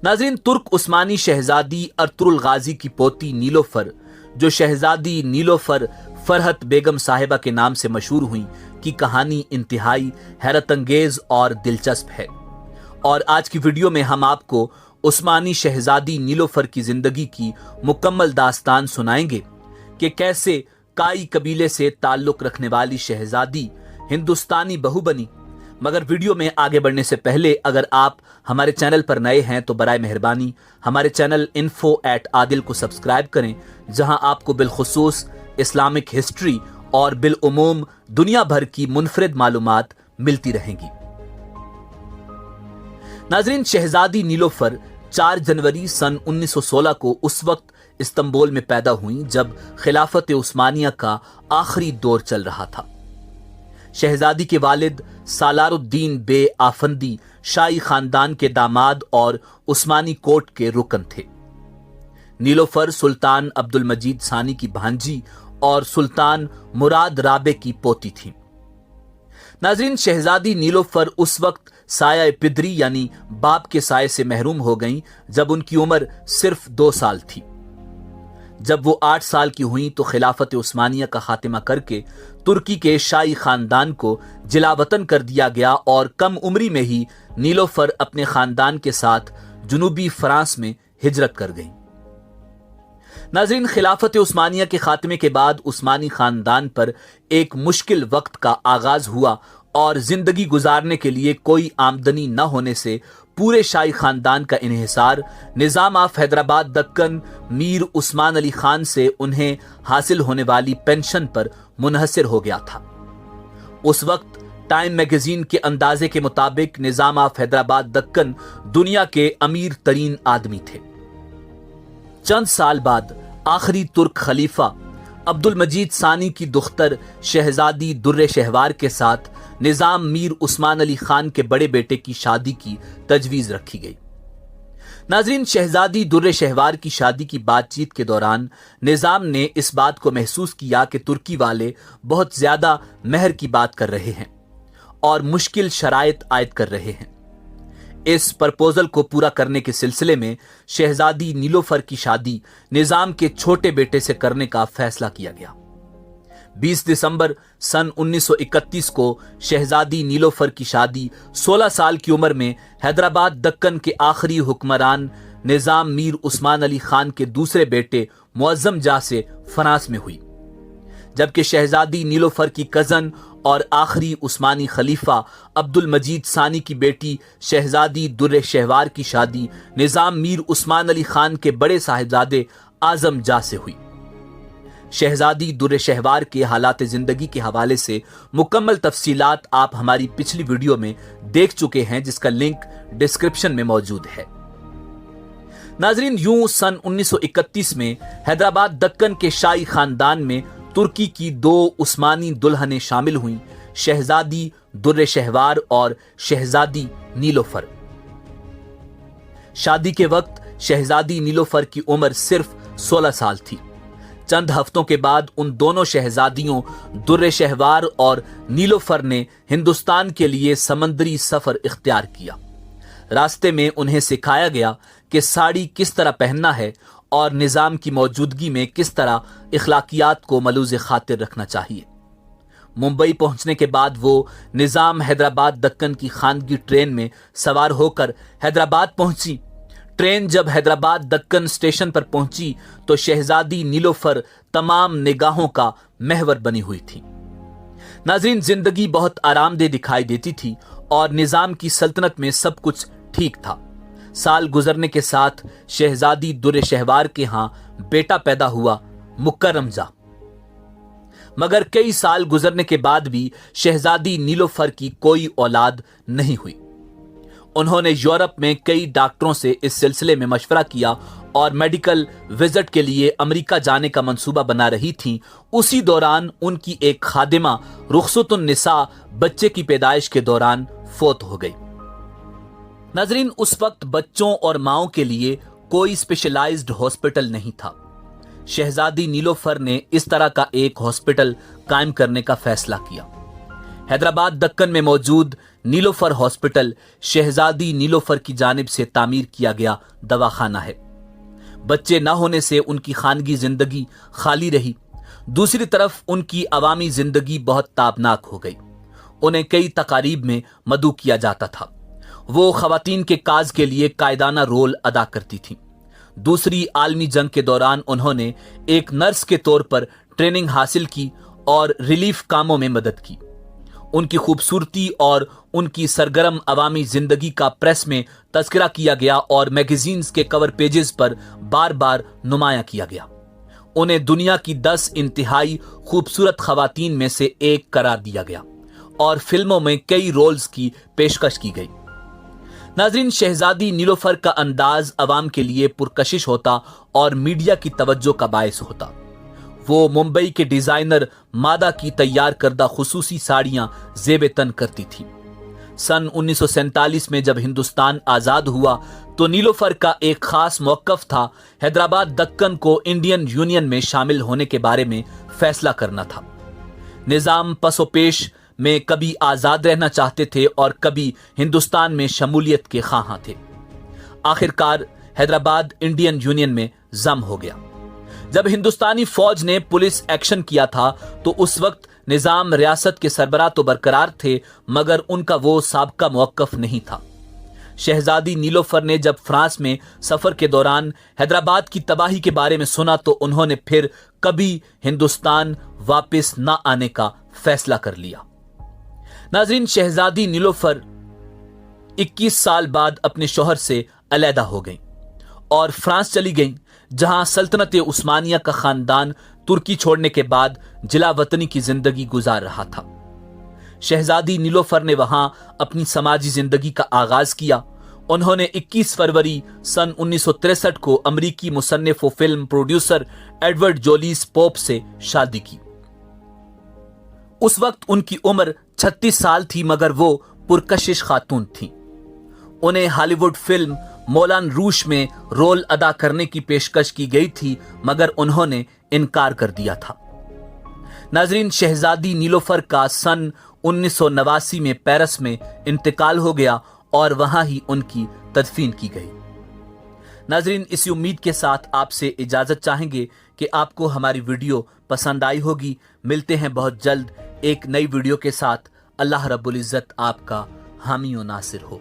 नाज़रीन, तुर्क उस्मानी शहजादी अर्तुरुल गाजी की पोती नीलोफर, जो शहजादी नीलोफर फरहत बेगम साहिबा के नाम से मशहूर हुई, की कहानी इंतहाई हैरत अंगेज और दिलचस्प है। और आज की वीडियो में हम आपको उस्मानी शहजादी नीलोफर की जिंदगी की मुकम्मल दास्तान सुनाएंगे कि कैसे काई कबीले से ताल्लुक रखने वाली शहजादी हिंदुस्तानी बहू बनी। मगर वीडियो में आगे बढ़ने से पहले अगर आप हमारे चैनल पर नए हैं तो बराए मेहरबानी हमारे चैनल info@adil को सब्सक्राइब करें, जहां आपको बिलखुसूस इस्लामिक हिस्ट्री और बिलउमूम दुनिया भर की मुनफरिद मालूमात मिलती रहेंगी। नाज़रीन, शहजादी नीलोफर 4 जनवरी सन 1916 को उस वक्त इस्तांबुल में पैदा हुई जब खिलाफत उस्मानिया का आखिरी दौर चल रहा था। शहजादी के वालिद सालारुद्दीन बे आफंदी शाही खानदान के दामाद और उस्मानी कोर्ट के रुकन थे। नीलोफर सुल्तान अब्दुल मजीद सानी की भांजी और सुल्तान मुराद राबे की पोती थी। नाज़रीन, शहजादी नीलोफर उस वक्त साया पिदरी यानी बाप के साये से महरूम हो गईं जब उनकी उम्र सिर्फ 2 साल थी। जब वो 8 साल की हुई तो खिलाफत उस्मानिया का खात्मा करके तुर्की के शाही खानदान को जिलावतन कर दिया गया और कम उम्री में ही नीलोफर अपने खानदान के साथ जुनूबी फ्रांस में हिजरत कर गईं। नाज़रीन, खिलाफत उस्मानिया के खात्मे के बाद उस्मानी खानदान पर एक मुश्किल वक्त का आगाज हुआ और जिंदगी गुजारने के लिए कोई आमदनी न होने से पूरे शाही खानदान का इन्हिसार निजाम ऑफ हैदराबाद दक्कन मीर उस्मान अली खान से उन्हें हासिल होने वाली पेंशन पर मुनहसर हो गया था। उस वक्त टाइम मैगजीन के अंदाजे के मुताबिक निजाम ऑफ हैदराबाद दक्कन दुनिया के अमीर तरीन आदमी थे। चंद साल बाद आखिरी तुर्क खलीफा अब्दुल मजीद सानी की दुख्तर शहजादी दुर्रे शहवार के साथ निजाम मीर उस्मान अली खान के बड़े बेटे की शादी की तजवीज रखी गई। नाज़रीन, शहजादी दुर्रे शहवार की शादी की बातचीत के दौरान निजाम ने इस बात को महसूस किया कि तुर्की वाले बहुत ज्यादा महर की बात कर रहे हैं और मुश्किल शराइत आयद कर रहे हैं। इस प्रपोजल को पूरा करने के सिलसिले में शहजादी नीलोफर की शादी निजाम के छोटे बेटे से करने का फैसला किया गया। 20 दिसंबर सन 1931 को शहजादी नीलोफर की शादी 16 साल की उम्र में हैदराबाद दक्कन के आखिरी हुक्मरान निजाम मीर उस्मान अली खान के दूसरे बेटे मुअज्जम जा से फ्रांस में हुई, जबकि शहजादी नीलोफर की कजन और आखिरी उस्मानी खलीफा अब्दुल मजीद सानी की बेटी शहजादी दुर्रे शहवार की शादी निजाम मीर उस्मान अली खान के बड़े साहिबजादे आजम जा से हुई। शहजादी दुर्रे शहवार के हालात जिंदगी के हवाले से मुकम्मल तफसीलात आप हमारी पिछली वीडियो में देख चुके हैं, जिसका लिंक डिस्क्रिप्शन में मौजूद है। नाजरीन, यूं सन 1931 में हैदराबाद दक्कन के शाही खानदान में तुर्की की 2 उस्मानी दुल्हनें शामिल हुईं, शहजादी दुर्रे शहवार और शहजादी नीलोफर। शादी के वक्त शहजादी नीलोफर की उम्र सिर्फ 16 साल थी। चंद हफ्तों के बाद उन दोनों शहजादियों दुर्रे शहवार और नीलोफर ने हिंदुस्तान के लिए समंदरी सफर इख्तियार किया। रास्ते में उन्हें सिखाया गया कि साड़ी किस तरह पहनना है और निजाम की मौजूदगी में किस तरह इखलाकियात को मलूज़ खातिर रखना चाहिए। मुंबई पहुंचने के बाद वो निजाम हैदराबाद दक्कन की खानगी ट्रेन में सवार होकर हैदराबाद पहुंची। ट्रेन जब हैदराबाद दक्कन स्टेशन पर पहुंची तो शहजादी नीलोफर तमाम निगाहों का महवर बनी हुई थी। नाज़रीन, जिंदगी बहुत आरामदेह दिखाई देती थी और निजाम की सल्तनत में सब कुछ ठीक था। साल गुजरने के साथ शहजादी दुर्रे शहवार के यहां बेटा पैदा हुआ, मुकर्रमजा। मगर कई साल गुजरने के बाद भी शहजादी नीलोफर की कोई औलाद नहीं हुई। उन्होंने यूरोप में कई डॉक्टरों से इस सिलसिले में मशवरा किया और मेडिकल विजिट के लिए अमेरिका जाने का मंसूबा बना रही थीं। उसी दौरान उनकी एक खादिमा रुखसतुन निसा बच्चे की पैदाइश के दौरान फौत हो गई। नाजरीन, उस वक्त बच्चों और माओं के लिए कोई स्पेशलाइज्ड हॉस्पिटल नहीं था। शहजादी नीलोफर ने इस तरह का एक हॉस्पिटल कायम करने का फैसला किया। हैदराबाद दक्कन में मौजूद नीलोफर हॉस्पिटल शहजादी नीलोफर की जानिब से तामीर किया गया दवाखाना है। बच्चे न होने से उनकी खानगी जिंदगी खाली रही। दूसरी तरफ उनकी अवामी जिंदगी बहुत ताबनाक हो गई। उन्हें कई तकारीब में मदऊ किया जाता था। वो खवातीन के काज के लिए कायदाना रोल अदा करती थीं। दूसरी आलमी जंग के दौरान उन्होंने एक नर्स के तौर पर ट्रेनिंग हासिल की और रिलीफ कामों में मदद की। उनकी खूबसूरती और उनकी सरगर्म अवामी जिंदगी का प्रेस में तस्करा किया गया और मैगजीन्स के कवर पेजेस पर बार बार नुमाया किया गया। उन्हें दुनिया की 10 इंतहाई खूबसूरत खवातीन में से एक करार दिया गया और फिल्मों में कई रोल्स की पेशकश की गई। नाजरीन, शहजादी नीलोफर का अंदाज अवाम के लिए पुरकशिश होता और मीडिया की तवज्जो का बायस होता। वो मुंबई के डिजाइनर मादा की तैयार करदा खुसूसी साड़ियां जेब तन करती थी। सन 1947 में जब हिंदुस्तान आजाद हुआ तो नीलोफर का एक खास मौकफ था हैदराबाद दक्कन को इंडियन यूनियन में शामिल होने के बारे में फैसला करना था। निजाम पसोपेश में कभी आजाद रहना चाहते थे और कभी हिंदुस्तान में शमूलियत के ख्वाहां थे। आखिरकार हैदराबाद इंडियन यूनियन में जम हो गया। जब हिंदुस्तानी फौज ने पुलिस एक्शन किया था तो उस वक्त निजाम रियासत के सरबराह तो बरकरार थे मगर उनका वो साबका मौकफ नहीं था। शहजादी नीलोफर ने जब फ्रांस में सफर के दौरान हैदराबाद की तबाही के बारे में सुना तो उन्होंने फिर कभी हिंदुस्तान वापस न आने का फैसला कर लिया। नाजरीन, शहजादी नीलोफर 21 साल बाद अपने शौहर से अलहदा हो गईं और फ्रांस चली गईं, जहां सल्तनत उस्मानिया का खानदान तुर्की छोड़ने के बाद जिला वतनी की जिंदगी गुजार रहा था। शहजादी नीलोफर ने वहां अपनी समाजी जिंदगी का आगाज किया। उन्होंने 21 फरवरी सन 1963 को अमरीकी मुसन्निफ व फिल्म प्रोड्यूसर एडवर्ड जोलिस पोप से शादी की। उस वक्त उनकी उम्र 36 साल थी मगर वो पुरकशिश खातून थी। उन्हें हॉलीवुड फिल्म मौलान रूश में रोल अदा करने की पेशकश की गई थी मगर उन्होंने इनकार कर दिया था। नाजरीन, शहजादी नीलोफर का सन 1989 में पेरिस में इंतकाल हो गया और वहां ही उनकी तदफीन की गई। नाजरीन, इसी उम्मीद के साथ आपसे इजाजत चाहेंगे कि आपको हमारी वीडियो पसंद आई होगी। मिलते हैं बहुत जल्द एक नई वीडियो के साथ। अल्लाह रब्बुल इज्जत आपका हामी व नासिर हो।